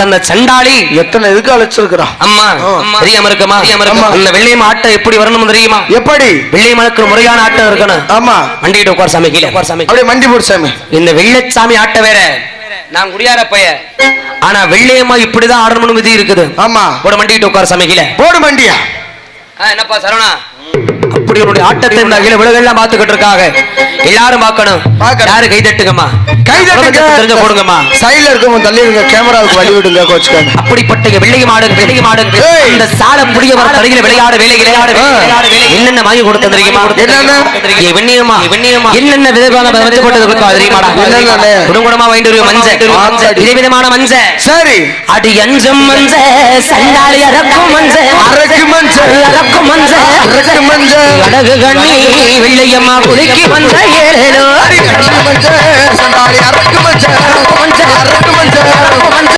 அந்த சண்டாளி எத்தனை இதுக்கு அழைச்சிருக்கிறான். அம்மா தெரியாம இருக்குமா? அந்த வெள்ளையம்மா ஆட்டை எப்படி வரணும் தெரியுமா? எப்படி வெள்ளையம்மனுக்கு முறையான ஆட்டம் இருக்கணும். ஆமா, மண்டிட்டு உட்கார் சாமி, கீழே உட்கார் சாமி, அப்படியே மண்டி போடு சாமி. இந்த வெள்ளைச்சாமி ஆட்ட வேற, நான் குடியார பைய. ஆனா வெள்ளையம்மா இப்படிதான் ஆடணும்னு விதி இருக்குது. ஆமா, போட மண்டிட்டு உட்கார் சாமி, கீழே போடு மண்டியா. என்னப்பா சரவணா, அப்படி ஒரு ஆட்டத்தை இந்த அகில உலகெல்லாம் பார்த்துக்கிட்டு இருக்காங்க. எல்லாரும் பார்க்கணும். யாரு கை தட்டுங்கம்மா, கை தட்டுங்க, தெரிஞ்ச போடுங்கம்மா. சைடுல இருக்கவங்க தள்ளி இருங்க, கேமராவுக்கு வழி விடுங்க கோச்சுக்காங்க. அப்படிப்பட்ட வெள்ளை மாடு இந்த சால புடிய வர தரையில விளையாட வேலைகளை என்னென்ன வாங்கி கொடுத்து தெரியுமா? என்னென்ன வெண்ணியம்மா என்னென்ன விதமான வந்து போட்டது கொடுத்தா தெரியுமாடா? குடும்பமா வாங்கிட்டு வருவோம் மஞ்சள், விதவிதமான மஞ்சள். சரி, அடி அஞ்சம் மஞ்சள், சண்டாளி அரக்கும் மஞ்சள், அரக்கும் மஞ்சள், அரக்கும் மஞ்சள், அரக்கும் மஞ்சள், அழகு கண்ணி வெள்ளையம்மா குளிக்கி வந்த ஏழோ மஞ்சள், சண்டாளி அரக்கும் மஞ்சள், மஞ்சள் அரக்கும் மஞ்சள்,